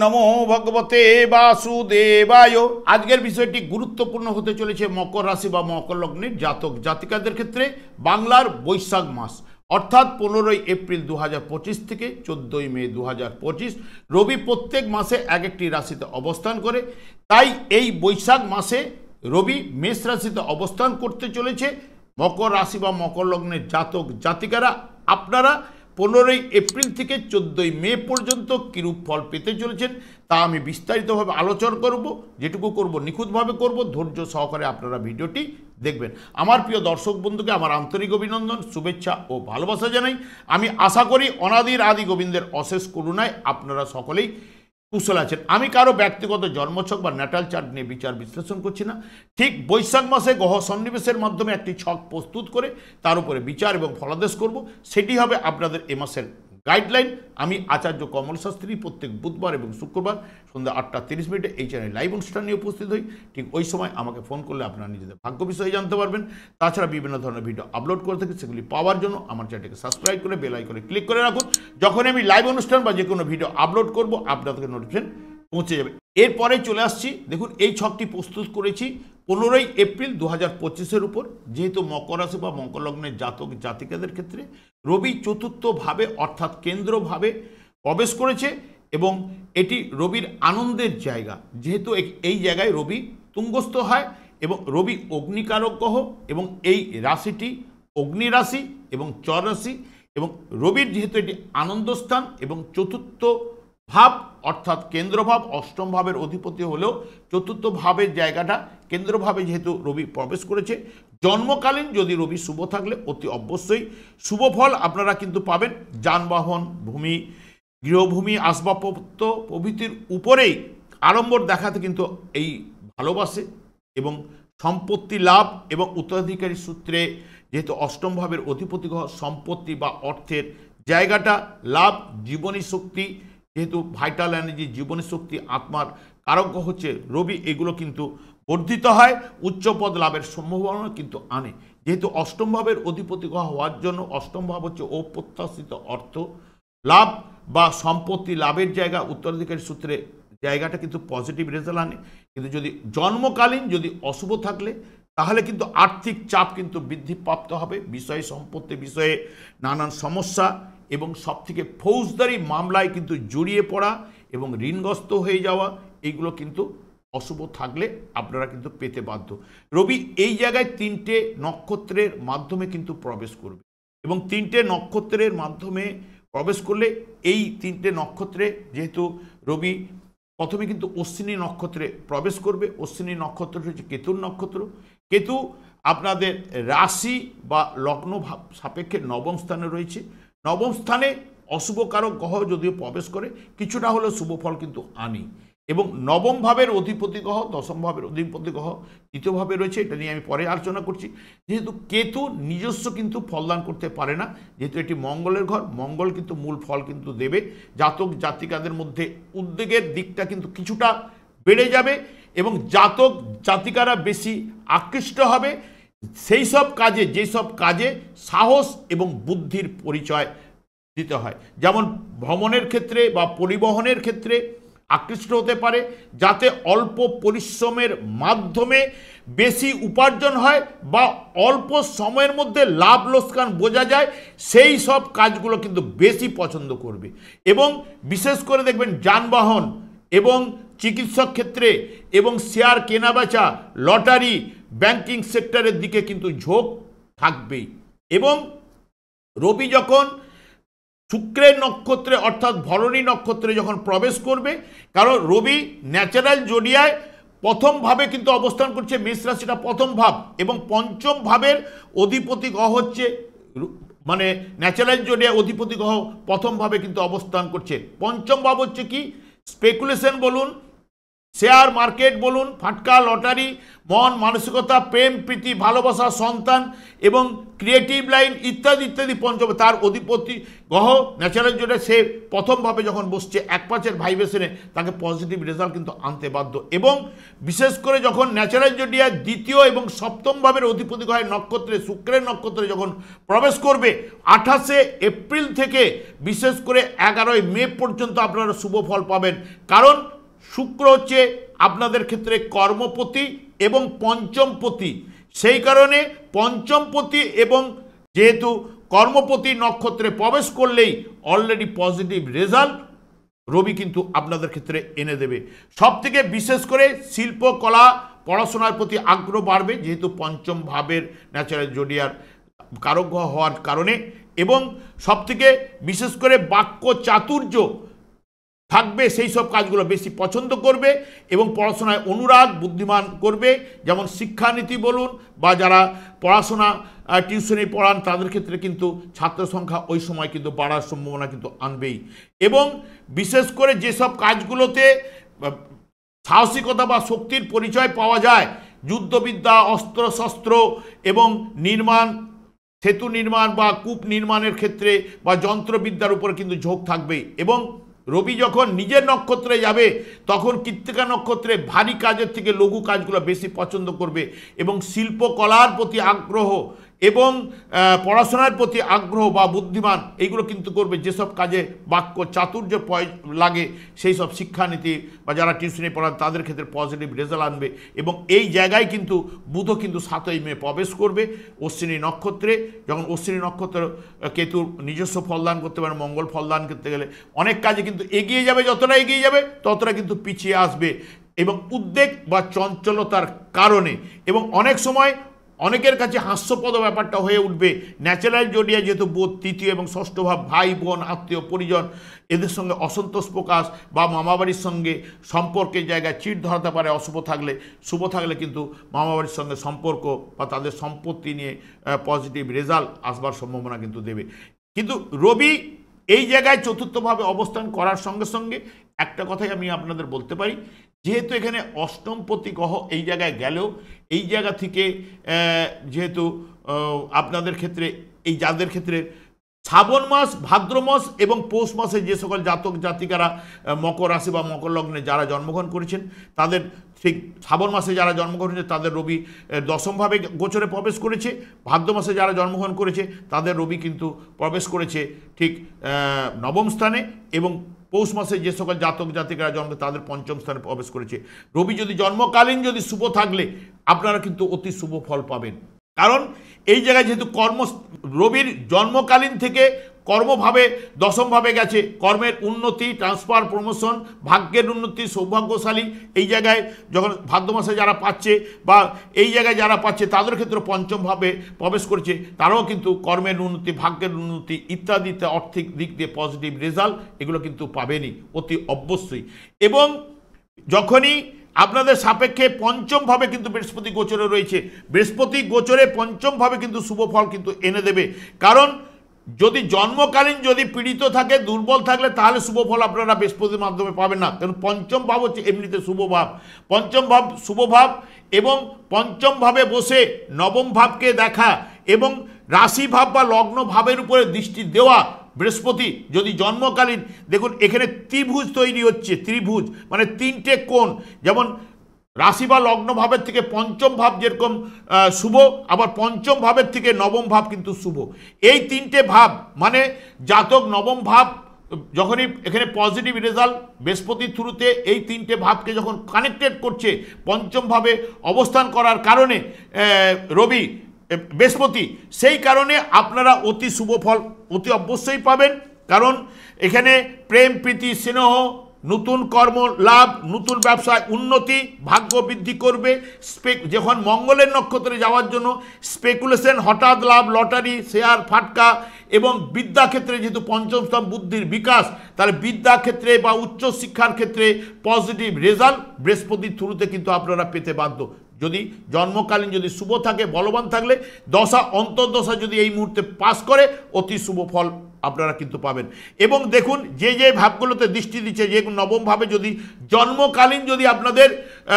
নমো ভগবতে বাসুদেবায়। আজকের বিষয়টি গুরুত্বপূর্ণ হতে চলেছে মকর রাশি বা মকর লগ্নের জাতক জাতিকাদের ক্ষেত্রে। বাংলার বৈশাখ মাস অর্থাৎ 15ই এপ্রিল 2025 থেকে 14ই মে 2025 রবি প্রত্যেক মাসে এক একটি রাশিতে অবস্থান করে। তাই এই বৈশাখ মাসে রবি মেষ রাশিতে অবস্থান করতে চলেছে। মকর রাশি বা মকর লগ্নের জাতক জাতিকারা আপনারা 15ই এপ্রিল থেকে 14ই মে পর্যন্ত কিরূপ ফল পেতে চলেছেন তা আমি বিস্তারিতভাবে আলোচনা করব। যেটুকু করব নিখুঁতভাবে করব, ধৈর্য সহকারে আপনারা ভিডিওটি দেখবেন। আমার প্রিয় দর্শক বন্ধুকে আমার আন্তরিক অভিনন্দন, শুভেচ্ছা ও ভালোবাসা জানাই। আমি আশা করি অনাদির আদি গোবিন্দের অশেষ করুণায় আপনারা সকলেই কুশল আছেন। আমি কারো ব্যক্তিগত জন্মছক বা ন্যাটাল চার্ট নিয়ে বিচার বিশ্লেষণ করছি না। ঠিক বৈশাখ মাসে গ্রহ সন্নিবেশের মাধ্যমে একটি ছক প্রস্তুত করে তার উপরে বিচার এবং ফলাদেশ করব। সেটি হবে আপনাদের এ মাসের গাইডলাইন। আমি আচার্য কমল শাস্ত্রী প্রত্যেক বুধবার এবং শুক্রবার সন্ধ্যা 8:30 এই চ্যানেলে লাইভ অনুষ্ঠান নিয়ে উপস্থিত হই। ঠিক ওই সময় আমাকে ফোন করলে আপনারা নিজেদের ভাগ্য বিষয়ে জানতে পারবেন। তাছাড়া বিভিন্ন ধরনের ভিডিও আপলোড করে থাকি, সেগুলি পাওয়ার জন্য আমার চ্যানেলকে সাবস্ক্রাইব করে বেল আইকনে ক্লিক করে রাখুন। যখন আমি লাইভ অনুষ্ঠান বা যে কোনো ভিডিও আপলোড করব আপনাদেরকে নোটিফিকেশন পৌঁছে যাবে। এরপরে চলে আসছি, দেখুন এই ছকটি প্রস্তুত করেছি 15ই এপ্রিল 2025 উপর। যেহেতু মকর রাশি বা মকর লগ্নের জাতক জাতিকাদের ক্ষেত্রে রবি চতুর্থভাবে অর্থাৎ কেন্দ্রভাবে প্রবেশ করেছে এবং এটি রবির আনন্দের জায়গা। যেহেতু এই জায়গায় রবি তুঙ্গস্থ হয় এবং রবি অগ্নিকারক গ্রহ এবং এই রাশিটি অগ্নি রাশি এবং চর রাশি এবং রবির যেহেতু এটি আনন্দস্থান এবং চতুর্থ ভাব অর্থাৎ কেন্দ্রভাব অষ্টম ভাবের অধিপতি হলেও চতুর্থ ভাবের জায়গাটা কেন্দ্রভাবে যেহেতু রবি প্রবেশ করেছে, জন্মকালীন যদি রবি শুভ থাকলে অতি অবশ্যই শুভ ফল আপনারা কিন্তু পাবেন। যানবাহন, ভূমি, গৃহভূমি, আসবাবপত্র প্রভৃতির উপরেই আড়ম্বর দেখাতে কিন্তু এই ভালোবাসে এবং সম্পত্তি লাভ এবং উত্তরাধিকারী সূত্রে যেহেতু অষ্টম ভাবের অধিপতি গ্রহ সম্পত্তি বা অর্থের জায়গাটা লাভ, জীবনী শক্তি যেহেতু ভাইটাল এনার্জি জীবনী শক্তি আত্মার কারক হচ্ছে রবি, এগুলো কিন্তু বর্ধিত হয়, উচ্চপদ লাভের সম্ভাবনা কিন্তু আনে। যেহেতু অষ্টম ভাবের অধিপতি গ্রহ হওয়ার জন্য অষ্টম ভাব হচ্ছে অপ্রত্যাশিত অর্থ লাভ বা সম্পত্তি লাভের জায়গা, উত্তরাধিকারী সূত্রে জায়গাটা কিন্তু পজিটিভ রেজাল্ট আনে। কিন্তু যদি জন্মকালীন যদি অশুভ থাকলে তাহলে কিন্তু আর্থিক চাপ কিন্তু বৃদ্ধিপ্রাপ্ত হবে, বিষয়ে সম্পত্তি বিষয়ে নানান সমস্যা এবং সবথেকে ফৌজদারি মামলায় কিন্তু জড়িয়ে পড়া এবং ঋণগ্রস্ত হয়ে যাওয়া, এইগুলো কিন্তু অশুভ থাকলে আপনারা কিন্তু পেতে বাধ্য। রবি এই জায়গায় 3টে নক্ষত্রের মাধ্যমে কিন্তু প্রবেশ করবে এবং 3টে নক্ষত্রের মাধ্যমে প্রবেশ করলে এই 3টে নক্ষত্রে যেহেতু রবি প্রথমে কিন্তু অশ্বিনী নক্ষত্রে প্রবেশ করবে। অশ্বিনী নক্ষত্র হচ্ছে কেতুর নক্ষত্র। কেতু আপনাদের রাশি বা লগ্ন সাপেক্ষে নবম স্থানে রয়েছে। নবম স্থানে অশুভকারক গ্রহ যদিও প্রবেশ করে কিছুটা হলেও শুভ ফল কিন্তু আনে এবং নবম ভাবের অধিপতি গ্রহ দশম ভাবের অধিপতি গ্রহ তৃতীয় ভাবে রয়েছে। এটা নিয়ে আমি পরে আলোচনা করছি। যেহেতু কেতু নিজস্ব কিন্তু ফলদান করতে পারে না, যেহেতু এটি মঙ্গলের ঘর, মঙ্গল কিন্তু মূল ফল কিন্তু দেবে। জাতক জাতিকাদের মধ্যে উদ্বেগের দিকটা কিন্তু কিছুটা বেড়ে যাবে এবং জাতক জাতিকারা বেশি আকৃষ্ট হবে সেই সব কাজে যেসব কাজে সাহস এবং বুদ্ধির পরিচয় দিতে হয়। যেমন ভ্রমণের ক্ষেত্রে বা পরিবহনের ক্ষেত্রে আকৃষ্ট হতে পারে, যাতে অল্প পরিশ্রমের মাধ্যমে বেশি উপার্জন হয় বা অল্প সময়ের মধ্যে লাভ লোকসান বোঝা যায়, সেই সব কাজগুলো কিন্তু বেশি পছন্দ করবে। এবং বিশেষ করে দেখবেন যানবাহন এবং চিকিৎসক ক্ষেত্রে এবং শেয়ার কেনাবেচা, লটারি, ব্যাংকিং সেক্টরের দিকে কিন্তু ঝোঁক থাকবেই। এবং রবি যখন শুক্রের নক্ষত্রে অর্থাৎ ভরণী নক্ষত্রে যখন প্রবেশ করবে, কারণ রবি ন্যাচারাল জোডিয়ায় প্রথম ভাবে কিন্তু অবস্থান করছে, মেষ রাশিটা প্রথম ভাব এবং পঞ্চম ভাবের অধিপতি গ্রহ হচ্ছে মানে ন্যাচারাল জোডিয়ায় অধিপতি গ্রহ প্রথম ভাবে কিন্তু অবস্থান করছে। পঞ্চম ভাব হচ্ছে কি স্পেকুলেশন বলুন, শেয়ার মার্কেট বলুন, ফাটকা, লটারি, মন মানসিকতা, প্রেম প্রীতি, ভালোবাসা, সন্তান এবং ক্রিয়েটিভ লাইন ইত্যাদি ইত্যাদি পঞ্চম। তার অধিপতি গ্রহ ন্যাচারাল জোটে সে প্রথমভাবে যখন বসছে 1/5 ভাইব্রেশনে, তাকে পজিটিভ রেজাল্ট কিন্তু আনতে বাধ্য। এবং বিশেষ করে যখন ন্যাচারাল জোডিয়া দ্বিতীয় এবং সপ্তম ভাবের অধিপতি গ্রহের নক্ষত্রে, শুক্রের নক্ষত্রে যখন প্রবেশ করবে 28 এপ্রিল থেকে বিশেষ করে 11 মে পর্যন্ত আপনারা শুভ ফল পাবেন। কারণ শুক্র হচ্ছে আপনাদের ক্ষেত্রে কর্মপতি এবং পঞ্চমপতি। সেই কারণে পঞ্চমপতি এবং যেহেতু কর্মপতি নক্ষত্রে প্রবেশ করলেই অলরেডি পজিটিভ রেজাল্ট রবি কিন্তু আপনাদের ক্ষেত্রে এনে দেবে। সব থেকে বিশেষ করে শিল্প কলা পড়াশোনার প্রতি আগ্রহ বাড়বে, যেহেতু পঞ্চম ভাবের ন্যাচারাল জোডিয়ার কারক গ্রহ হওয়ার কারণে। এবং সব থেকে বিশেষ করে বাক্য চাতুর্য থাকবে, সেই সব কাজগুলো বেশি পছন্দ করবে এবং পড়াশোনায় অনুরাগ বুদ্ধিমান করবে। যেমন শিক্ষানীতি বলুন বা যারা পড়াশোনা টিউশনি পড়ান তাদের ক্ষেত্রে কিন্তু ছাত্র সংখ্যা ওই সময় কিন্তু বাড়ার সম্ভাবনা কিন্তু আনবেই। এবং বিশেষ করে যেসব কাজগুলোতে সাহসিকতা বা শক্তির পরিচয় পাওয়া যায়, যুদ্ধবিদ্যা, অস্ত্র শস্ত্র এবং নির্মাণ, সেতু নির্মাণ বা কূপ নির্মাণের ক্ষেত্রে বা যন্ত্রবিদ্যার উপরে কিন্তু ঝোঁক থাকবেই। এবং রবি যখন নিজের নক্ষত্রে যাবে তখন কৃত্তিকা নক্ষত্রে ভারী কাজের থেকে লঘু কাজগুলো বেশি পছন্দ করবে এবং শিল্পকলার প্রতি আগ্রহ এবং পড়াশোনার প্রতি আগ্রহ বা বুদ্ধিমান এইগুলো কিন্তু করবে। যেসব কাজে বাক্য চাতুর্য লাগে সেই সব শিক্ষানীতি বা যারা টিউশনি পড়ান তাদের ক্ষেত্রে পজিটিভ রেজাল্ট আনবে। এবং এই জায়গায় কিন্তু বুধও কিন্তু 7 মে প্রবেশ করবে অশ্বিনী নক্ষত্রে। যখন অশ্বিনী নক্ষত্র কেতু নিজস্ব ফলদান করতে পারে, মঙ্গল ফলদান করতে গেলে অনেক কাজে কিন্তু এগিয়ে যাবে, যতটা এগিয়ে যাবে ততটা কিন্তু পিছিয়ে আসবে এবং উদ্বেগ বা চঞ্চলতার কারণে। এবং অনেক সময় অনেকের কাছে হাস্যপদ ব্যাপারটা হয়ে উঠবে। ন্যাচারাল জোডিয়া যেহেতু বোধ তৃতীয় এবং ষষ্ঠ ভাব, ভাই বোন আত্মীয় পরিজন এদের সঙ্গে অসন্তোষ প্রকাশ বা মামাবাড়ির সঙ্গে সম্পর্কের জায়গায় চিট ধরাতে পারে। অশুভ থাকলে, শুভ থাকলে কিন্তু মামাবাড়ির সঙ্গে সম্পর্ক বা তাদের সম্পত্তি নিয়ে পজিটিভ রেজাল্ট আসবার সম্ভাবনা কিন্তু দেবে। কিন্তু রবি এই জায়গায় চতুর্থভাবে অবস্থান করার সঙ্গে সঙ্গে একটা কথাই আমি আপনাদের বলতে পারি, যেহেতু এখানে অষ্টমপতি গ্রহ এই জায়গায় গেলেও এই জায়গা থেকে যেহেতু আপনাদের ক্ষেত্রে এই যাদের ক্ষেত্রে শ্রাবণ মাস, ভাদ্র মাস এবং পৌষ মাসে যে সকল জাতক জাতিকারা মকর রাশি বা মকর লগ্নে যারা জন্মগ্রহণ করেছেন তাদের ঠিক শ্রাবণ মাসে যারা জন্মগ্রহণ করেছে তাদের রবি দশমভাবে গোচরে প্রবেশ করেছে। ভাদ্র মাসে যারা জন্মগ্রহণ করেছে তাদের রবি কিন্তু প্রবেশ করেছে ঠিক নবম স্থানে এবং পৌষ মাসে যে সকল জাতক জাতিকারা জন্ম তাদের পঞ্চম স্থানে প্রবেশ করেছে। রবি যদি জন্মকালীন যদি শুভ থাকলে আপনারা কিন্তু অতি শুভ ফল পাবেন। কারণ এই জায়গায় যেহেতু রবির জন্মকালীন থেকে কর্মভাবে দশমভাবে গেছে, কর্মের উন্নতি, ট্রান্সফার, প্রমোশন, ভাগ্যের উন্নতি, সৌভাগ্যশালী এই জায়গায় যখন ভাদ্র মাসে যারা পাচ্ছে বা এই জায়গায় যারা পাচ্ছে তাদের ক্ষেত্রে পঞ্চমভাবে প্রবেশ করছে, তারাও কিন্তু কর্মের উন্নতি, ভাগ্যের উন্নতি ইত্যাদিতে আর্থিক দিক দিয়ে পজিটিভ রেজাল্ট এগুলো কিন্তু পাবেনই অতি অবশ্যই। এবং যখনই আপনাদের সাপেক্ষে পঞ্চমভাবে কিন্তু বৃহস্পতি গোচরে রয়েছে, বৃহস্পতি গোচরে পঞ্চমভাবে কিন্তু শুভ ফল কিন্তু এনে দেবে। কারণ যদি জন্মকালীন যদি পীড়িত থাকে, দুর্বল থাকলে তাহলে শুভ ফল আপনারা বৃহস্পতির মাধ্যমে পাবেন না। কারণ পঞ্চম ভাব হচ্ছে এমনিতে শুভ ভাব, পঞ্চম ভাব শুভ ভাব এবং পঞ্চম ভাবে বসে নবম ভাবকে দেখা এবং রাশি ভাব বা লগ্ন ভাবের উপরে দৃষ্টি দেওয়া বৃহস্পতি যদি জন্মকালীন, দেখুন এখানে ত্রিভুজ তৈরি হচ্ছে, ত্রিভুজ মানে তিনটে কোণ, যেমন রাশি বা লগ্ন ভাবের থেকে পঞ্চম ভাব যেরকম শুভ, আবার পঞ্চম ভাবের থেকে নবম ভাব কিন্তু শুভ। এই তিনটে ভাব মানে জাতক নবম ভাব যখনই এখানে পজিটিভ রেজাল্ট বৃহস্পতির থ্রুতে এই তিনটে ভাবকে যখন কানেক্টেড করছে পঞ্চম ভাবে অবস্থান করার কারণে রবি বৃহস্পতি, সেই কারণে আপনারা অতি শুভ ফল অতি অবশ্যই পাবেন। কারণ এখানে প্রেম প্রীতি স্নেহ, নতুন কর্ম লাভ, নতুন ব্যবসায় উন্নতি, ভাগ্য বৃদ্ধি করবে। যখন মঙ্গলের নক্ষত্রে যাওয়ার জন্য স্পেকুলেশন, হঠাৎ লাভ, লটারি, শেয়ার, ফাটকা এবং বিদ্যাক্ষেত্রে যেহেতু পঞ্চম স্তম্ভ বুদ্ধির বিকাশ, তাহলে বিদ্যাক্ষেত্রে বা উচ্চশিক্ষার ক্ষেত্রে পজিটিভ রেজাল্ট বৃহস্পতির থ্রুতে কিন্তু আপনারা পেতে বাধ্য। যদি জন্মকালীন যদি শুভ থাকে, বলবান থাকলে, দশা অন্তর্দশা যদি এই মুহূর্তে পাস করে, অতি শুভ ফল আপনারা কিন্তু পাবেন। এবং দেখুন যে ভাবগুলোতে দৃষ্টি দিচ্ছে, যে নবমভাবে যদি জন্মকালীন যদি আপনাদের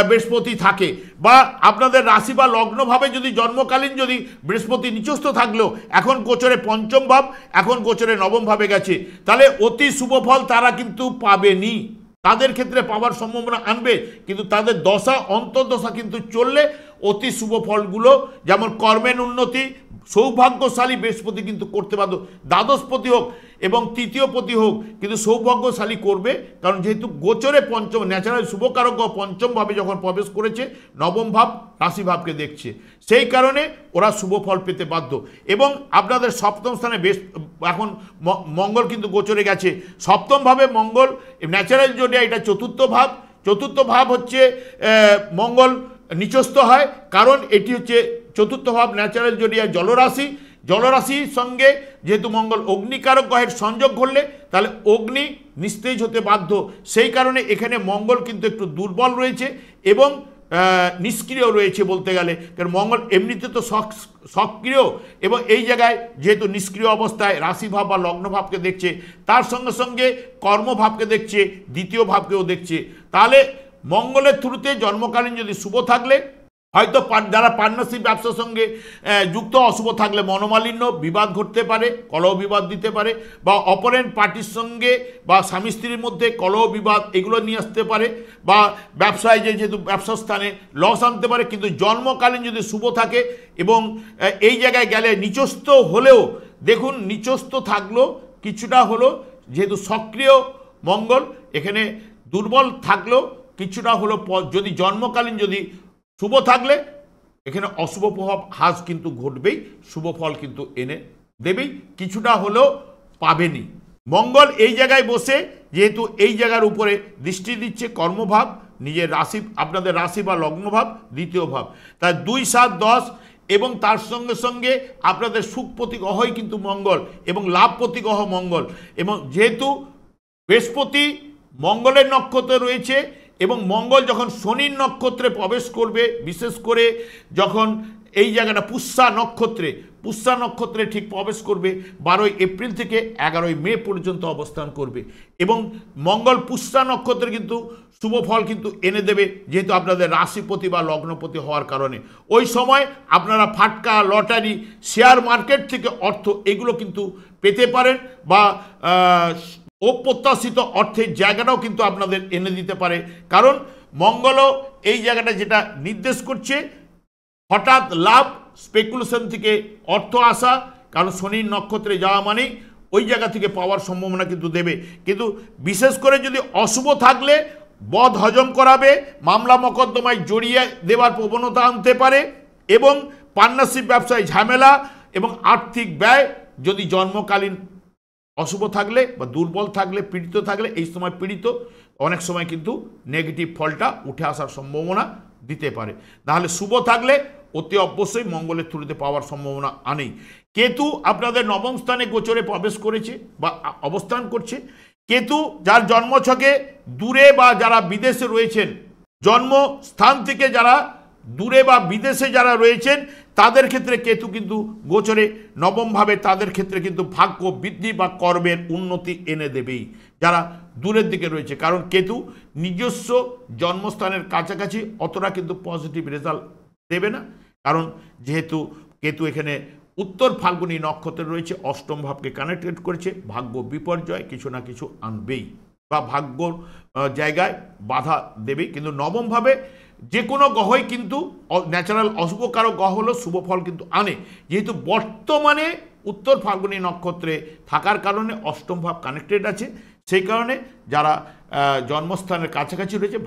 বৃহস্পতি থাকে, বা আপনাদের রাশি বা লগ্নভাবে যদি জন্মকালীন যদি বৃহস্পতি নিচস্থ থাকলেও এখন গোচরে পঞ্চম ভাব, এখন গোচরে নবম ভাবে গেছে, তাহলে অতি শুভ ফল তারা কিন্তু পাবেনি। তাদের ক্ষেত্রে পাওয়ার সম্ভাবনা আনবে, কিন্তু তাদের দশা অন্তর্দশা কিন্তু চললে অতি শুভ ফলগুলো, যেমন কর্মের উন্নতি, সৌভাগ্যশালী বৃহস্পতি কিন্তু করতে বাধ্য, দ্বাদশপতি হোক এবং তৃতীয়পতি হোক, কিন্তু সৌভাগ্যশালী করবে। কারণ যেহেতু গোচরে পঞ্চম ন্যাচারাল শুভকারক পঞ্চম ভাবে যখন প্রবেশ করেছে, নবম ভাব রাশি ভাবকে দেখছে, সেই কারণে ওরা শুভ ফল পেতে বাধ্য। এবং আপনাদের সপ্তম স্থানে এখন মঙ্গল কিন্তু গোচরে গেছে, সপ্তম ভাবে মঙ্গল ন্যাচারাল জোডিয়া, এটা চতুর্থ ভাব। চতুর্থ ভাব হচ্ছে মঙ্গল নিচস্থ হয়, কারণ এটি হচ্ছে চতুর্থ ভাব ন্যাচারাল জোডিয়া জলরাশি। জলরাশির সঙ্গে যেহেতু মঙ্গল অগ্নিকারক গ্রহের সংযোগ ঘটলে, তাহলে অগ্নি নিস্তেজ হতে বাধ্য। সেই কারণে এখানে মঙ্গল কিন্তু একটু দুর্বল রয়েছে এবং নিষ্ক্রিয় রয়েছে বলতে গেলে, কারণ মঙ্গল এমনিতে তো সক্রিয়, এবং এই জায়গায় যেহেতু নিষ্ক্রিয় অবস্থায় রাশিভাব বা লগ্নভাবকে দেখছে, তার সঙ্গে সঙ্গে কর্মভাবকে দেখছে, দ্বিতীয় ভাবকেও দেখছে। তাহলে মঙ্গলের থ্রুতে জন্মকালীন যদি শুভ থাকলে, হয়তো যারা পার্টনারশিপ ব্যবসার সঙ্গে যুক্ত, অশুভ থাকলে মনোমালিন্য, বিবাদ ঘটতে পারে, কলহ বিবাদ দিতে পারে, বা অপরেন্ট পার্টির সঙ্গে বা স্বামী স্ত্রীর মধ্যে কলহ বিবাদ এগুলো নিয়ে আসতে পারে, বা ব্যবসায় যেহেতু ব্যবসার স্থানে লস আনতে পারে। কিন্তু জন্মকালীন যদি শুভ থাকে এবং এই জায়গায় গেলে নিচস্থ হলেও, দেখুন নিচস্থ থাকলেও কিছুটা হলো, যেহেতু সক্রিয় মঙ্গল এখানে দুর্বল থাকলেও কিছুটা হলো, যদি জন্মকালীন যদি শুভ থাকলে এখানে অশুভ প্রভাব হ্রাস কিন্তু ঘটবেই, শুভ ফল কিন্তু এনে দেবেই, কিছুটা হলেও পাবেনি। মঙ্গল এই জায়গায় বসে যেহেতু এই জায়গার উপরে দৃষ্টি দিচ্ছে, কর্মভাব, নিজের রাশি, আপনাদের রাশি বা লগ্নভাব, দ্বিতীয় ভাব, তাই 2, 7, 10, এবং তার সঙ্গে সঙ্গে আপনাদের সুখপতি গ্রহই কিন্তু মঙ্গল এবং লাভপতি গ্রহ মঙ্গল। এবং যেহেতু বৃহস্পতি মঙ্গলের নক্ষত্রে রয়েছে, এবং মঙ্গল যখন শনির নক্ষত্রে প্রবেশ করবে, বিশেষ করে যখন এই জায়গাটা পুষ্যা নক্ষত্রে ঠিক প্রবেশ করবে, 12 এপ্রিল থেকে 11 মে পর্যন্ত অবস্থান করবে, এবং মঙ্গল পুষ্যা নক্ষত্রে কিন্তু শুভ ফল কিন্তু এনে দেবে, যেহেতু আপনাদের রাশিপতি বা লগ্নপতি হওয়ার কারণে। ওই সময় আপনারা ফাটকা, লটারি, শেয়ার মার্কেট থেকে অর্থ এগুলো কিন্তু পেতে পারেন, বা অপ্রত্যাশিত অর্থের জায়গাটাও কিন্তু আপনাদের এনে দিতে পারে। কারণ মঙ্গলও এই জায়গাটা যেটা নির্দেশ করছে, হঠাৎ লাভ, স্পেকুলেশন থেকে অর্থ আসা, কারণ শনির নক্ষত্রে যাওয়া মানেই ওই জায়গা থেকে পাওয়ার সম্ভাবনা কিন্তু দেবে। কিন্তু বিশেষ করে যদি অশুভ থাকলে বদ হজম করাবে, মামলা মকদ্দমায় জড়িয়ে দেওয়ার প্রবণতা আনতে পারে, এবং পার্টনারশিপ ব্যবসায় ঝামেলা এবং আর্থিক ব্যয়, যদি জন্মকালীন অশুভ থাকলে বা দুর্বল থাকলে, পীড়িত থাকলে, এই সময় পীড়িত অনেক সময় কিন্তু নেগেটিভ ফলটা উঠে আসার সম্ভাবনা দিতে পারে। নাহলে শুভ থাকলে অতি অবশ্যই মঙ্গলের থ্রুতে পাওয়ার সম্ভাবনা আনেই। কেতু আপনাদের নবম স্থানে গোচরে প্রবেশ করেছে বা অবস্থান করছে। কেতু যার জন্মছকে দূরে বা যারা বিদেশে রয়েছেন, জন্মস্থান থেকে যারা দূরে বা বিদেশে যারা রয়েছেন, তাদের ক্ষেত্রে কেতু কিন্তু গোচরে নবমভাবে তাদের ক্ষেত্রে কিন্তু ভাগ্য বৃদ্ধি বা কর্মের উন্নতি এনে দেবেই, যারা দূরের দিকে রয়েছে। কারণ কেতু নিজস্ব জন্মস্থানের কাছাকাছি অতটা কিন্তু পজিটিভ রেজাল্ট দেবে না, কারণ যেহেতু কেতু এখানে উত্তর ফাল্গুনী নক্ষত্রে রয়েছে, অষ্টম ভাবকে কানেক্টেড করেছে, ভাগ্য বিপর্যয় কিছু না কিছু আনবেই বা ভাগ্যর জায়গায় বাধা দেবেই। কিন্তু নবমভাবে যে কোনো গ্রহই কিন্তু ন্যাচারাল অশুভকারক গ্রহ হলো শুভ ফল কিন্তু আনে, যেহেতু বর্তমানে উত্তর ফাল্গুনী নক্ষত্রে থাকার কারণে অষ্টম ভাব কানেক্টেড আছে, সেই কারণে যারা জন্মস্থানের কাছাকাছি রয়েছে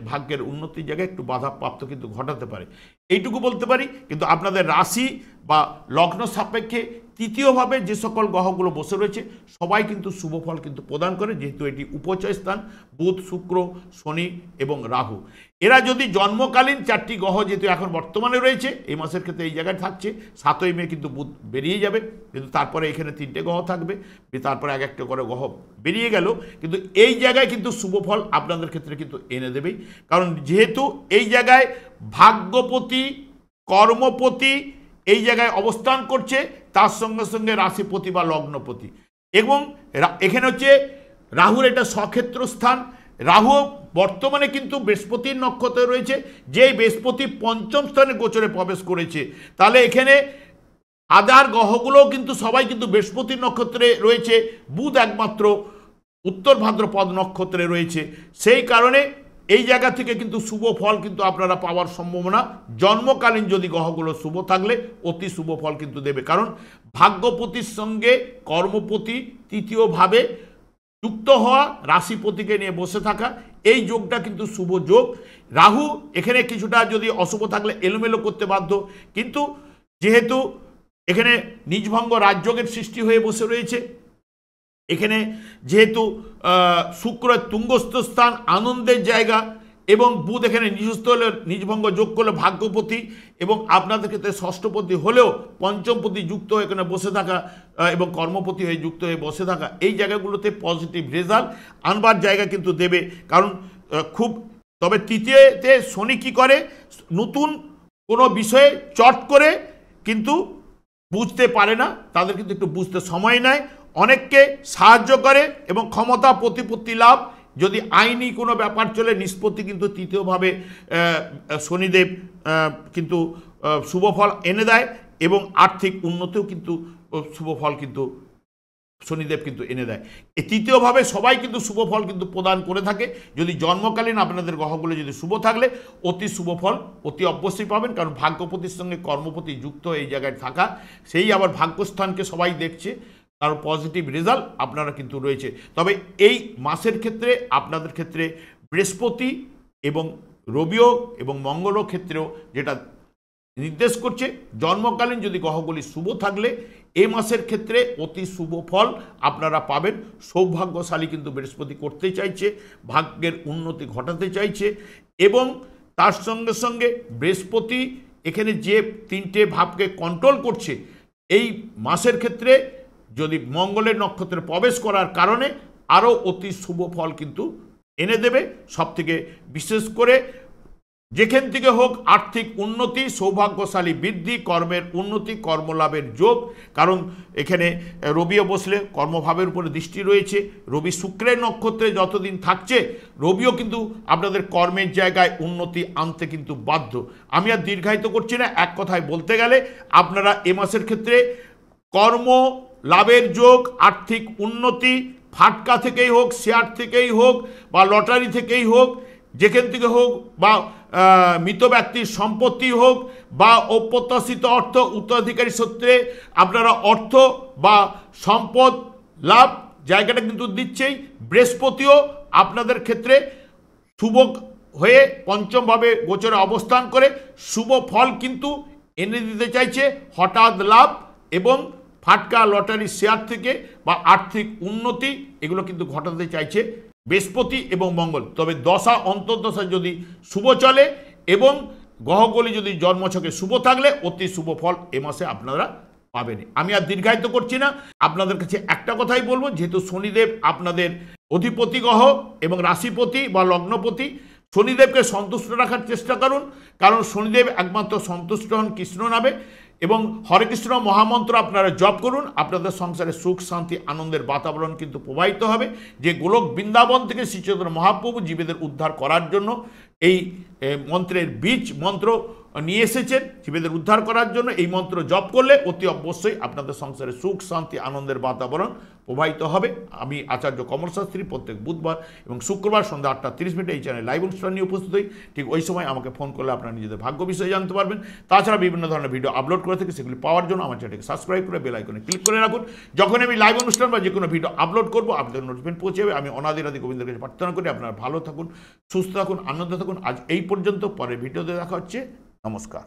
ভাগ্যের উন্নতির জায়গায় একটু বাধাপ্রাপ্ত কিন্তু ঘটাতে পারে, এইটুকু বলতে পারি। কিন্তু আপনাদের রাশি বা লগ্ন সাপেক্ষে তৃতীয়ভাবে যে সকল গ্রহগুলো বসে রয়েছে সবাই কিন্তু শুভ ফল কিন্তু প্রদান করে, যেহেতু এটি উপচয় স্থান বুধ, শুক্র, শনি এবং রাহু। এরা যদি জন্মকালীন 4টি গ্রহ যেহেতু এখন বর্তমানে রয়েছে এই মাসের ক্ষেত্রে এই জায়গায় থাকছে, 7ই মে কিন্তু বুধ বেরিয়ে যাবে, কিন্তু তারপরে এখানে 3টে গ্রহ থাকবে, তারপরে এক একটা করে গ্রহ বেরিয়ে গেল, কিন্তু এই জায়গায় কিন্তু শুভ ফল আপনাদের ক্ষেত্রে কিন্তু এনে দেবেই। কারণ যেহেতু এই জায়গায় ভাগ্যপতি, কর্মপতি এই জায়গায় অবস্থান করছে, তার সঙ্গে সঙ্গে রাশিপতি বা লগ্নপতি, এবং এখানে হচ্ছে রাহুর এটা স্বক্ষেত্র স্থান। রাহু বর্তমানে কিন্তু বৃহস্পতির নক্ষত্রে রয়েছে, যেই বৃহস্পতি 5ম স্থানে গোচরে প্রবেশ করেছে, তাহলে এখানে আদার গ্রহগুলোও কিন্তু সবাই কিন্তু বৃহস্পতির নক্ষত্রে রয়েছে, বুধ একমাত্র উত্তর ভাদ্রপদ নক্ষত্রে রয়েছে। সেই কারণে এই জায়গা থেকে কিন্তু শুভ ফল কিন্তু আপনারা পাওয়ার সম্ভাবনা, জন্মকালীন যদি গ্রহগুলো শুভ থাকলে অতি শুভ ফল কিন্তু দেবে। কারণ ভাগ্যপতির সঙ্গে কর্মপতি তৃতীয়ভাবে যুক্ত হওয়া, রাশিপতিকে নিয়ে বসে থাকা, এই যোগটা কিন্তু শুভ যোগ। রাহু এখানে কিছুটা যদি অশুভ থাকলে এলোমেলো করতে বাধ্য, কিন্তু যেহেতু এখানে নিজভঙ্গ রাজযোগের সৃষ্টি হয়ে বসে রয়েছে, এখানে যেহেতু শুক্রের তুঙ্গস্থ স্থান, আনন্দের জায়গা, এবং বুধ এখানে নিজস্থ হলে নিজভঙ্গ যোগ করলে ভাগ্যপতি, এবং আপনাদের ক্ষেত্রে ষষ্ঠপতি হলেও পঞ্চমপতি যুক্ত হয়ে এখানে বসে থাকা এবং কর্মপতি হয়ে যুক্ত হয়ে বসে থাকা, এই জায়গাগুলোতে পজিটিভ রেজাল্ট আনবার জায়গা কিন্তু দেবে। কারণ খুব, তবে তৃতীয়তে শনি কী করে, নতুন কোনো বিষয়ে চট করে কিন্তু বুঝতে পারে না, তাদের কিন্তু একটু বুঝতে সময় নেয়, অনেককে সাহায্য করে এবং ক্ষমতা প্রতিপত্তি লাভ, যদি আইনি কোনো ব্যাপার চলে নিষ্পত্তি কিন্তু তৃতীয়ভাবে শনিদেব কিন্তু শুভ ফল এনে দেয়, এবং আর্থিক উন্নতিও কিন্তু শুভ ফল কিন্তু শনিদেব কিন্তু এনে দেয়। এই তৃতীয়ভাবে সবাই কিন্তু শুভ ফল কিন্তু প্রদান করে থাকে। যদি জন্মকালীন আপনাদের গ্রহগুলো যদি শুভ থাকলে অতি শুভ ফল অতি অবশ্যই পাবেন, কারণ ভাগ্যপতির সঙ্গে কর্মপতি যুক্ত এই জায়গায় থাকা, সেই আবার ভাগ্যস্থানকে সবাই দেখছে, কারণ পজিটিভ রেজাল্ট আপনারা কিন্তু রয়েছে। তবে এই মাসের ক্ষেত্রে আপনাদের ক্ষেত্রে বৃহস্পতি এবং রবিও এবং মঙ্গলও ক্ষেত্রেও যেটা নির্দেশ করছে, জন্মকালীন যদি গ্রহগুলি শুভ থাকলে এই মাসের ক্ষেত্রে অতি শুভ ফল আপনারা পাবেন। সৌভাগ্যশালী কিন্তু বৃহস্পতি করতে চাইছে, ভাগ্যের উন্নতি ঘটাতে চাইছে, এবং তার সঙ্গে সঙ্গে বৃহস্পতি এখানে যে 3টে ভাবকে কন্ট্রোল করছে, এই মাসের ক্ষেত্রে যদি মঙ্গলের নক্ষত্রে প্রবেশ করার কারণে আরও অতি শুভ ফল কিন্তু এনে দেবে। সবথেকে বিশেষ করে যেখান থেকে হোক আর্থিক উন্নতি, সৌভাগ্যশালী বৃদ্ধি, কর্মের উন্নতি, কর্মলাভের যোগ, কারণ এখানে রবিও বসলে কর্মভাবের উপরে দৃষ্টি রয়েছে। রবি শুক্রের নক্ষত্রে যতদিন থাকছে, রবিও কিন্তু আপনাদের কর্মের জায়গায় উন্নতি আনতে কিন্তু বাধ্য। আমি আর দীর্ঘায়িত করছি না, এক কথায় বলতে গেলে আপনারা এ মাসের ক্ষেত্রে কর্ম লাভের যোগ, আর্থিক উন্নতি, ফাটকা থেকেই হোক, শেয়ার থেকেই হোক, বা লটারি থেকেই হোক, যেখান থেকে হোক, বা মৃত ব্যক্তির সম্পত্তি হোক, বা অপ্রত্যাশিত অর্থ উত্তরাধিকারী সূত্রে আপনারা অর্থ বা সম্পদ লাভ জায়গাটা কিন্তু দিচ্ছেই। বৃহস্পতিও আপনাদের ক্ষেত্রে শুভ হয়ে পঞ্চমভাবে গোচরে অবস্থান করে শুভ ফল কিন্তু এনে দিতে চাইছে, হঠাৎ লাভ এবং ফাটকা লটারি শেয়ার থেকে বা আর্থিক উন্নতি, এগুলো কিন্তু ঘটাতে চাইছে বৃহস্পতি এবং মঙ্গল। তবে দশা অন্তর্দশা যদি শুভ চলে এবং গ্রহগুলি যদি জন্মছকে শুভ থাকলে অতি শুভ ফল এ মাসে আপনারা পাবেন। আমি আর দীর্ঘায়িত করছি না, আপনাদের কাছে একটা কথাই বলবো, যেহেতু শনিদেব আপনাদের অধিপতি গ্রহ এবং রাশিপতি বা লগ্নপতি, শনিদেবকে সন্তুষ্ট রাখার চেষ্টা করুন, কারণ শনিদেব একমাত্র সন্তুষ্ট হন কৃষ্ণ নামে, এবং হরে কৃষ্ণ মহামন্ত্র আপনারা জপ করুন, আপনাদের সংসারে সুখ শান্তি আনন্দের বাতাবরণ কিন্তু প্রবাহিত হবে। যে গোলক বৃন্দাবন থেকে শ্রী চৈতন্য মহাপ্রভু জীবেদের উদ্ধার করার জন্য এই মন্ত্রের বীজ মন্ত্র নিয়ে এসেছেন, জীবেদের উদ্ধার করার জন্য এই মন্ত্র জপ করলে অতি অবশ্যই আপনাদের সংসারে সুখ শান্তি আনন্দের বাতাবরণ প্রবাহিত হবে। আমি আচার্য কমল শাস্ত্রী প্রত্যেক বুধবার এবং শুক্রবার সন্ধ্যা 8:30 এই চ্যানেলে লাইভ অনুষ্ঠান নিয়ে উপস্থিত হই। ঠিক ওই সময় আমাকে ফোন করলে আপনারা নিজেদের ভাগ্য বিষয়ে জানতে পারবেন। তাছাড়া বিভিন্ন ধরনের ভিডিও আপলোড করে থাকি, সেগুলি পাওয়ার জন্য আমার চ্যানেলকে সাবস্ক্রাইব করে বেল আইকনে ক্লিক করে রাখুন। যখন আমি লাইভ অনুষ্ঠান বা যে কোনো ভিডিও আপলোড করবো আপনাদের নোটিফিকেশন পৌঁছে যাবে। আমি অনাদিরাদি গোবিন্দের কাছে প্রার্থনা করি আপনারা ভালো থাকুন, সুস্থ থাকুন, আনন্দ থাকুন। আজ এই পর্যন্ত, পরে ভিডিওতে দেখা হচ্ছে। নমস্কার।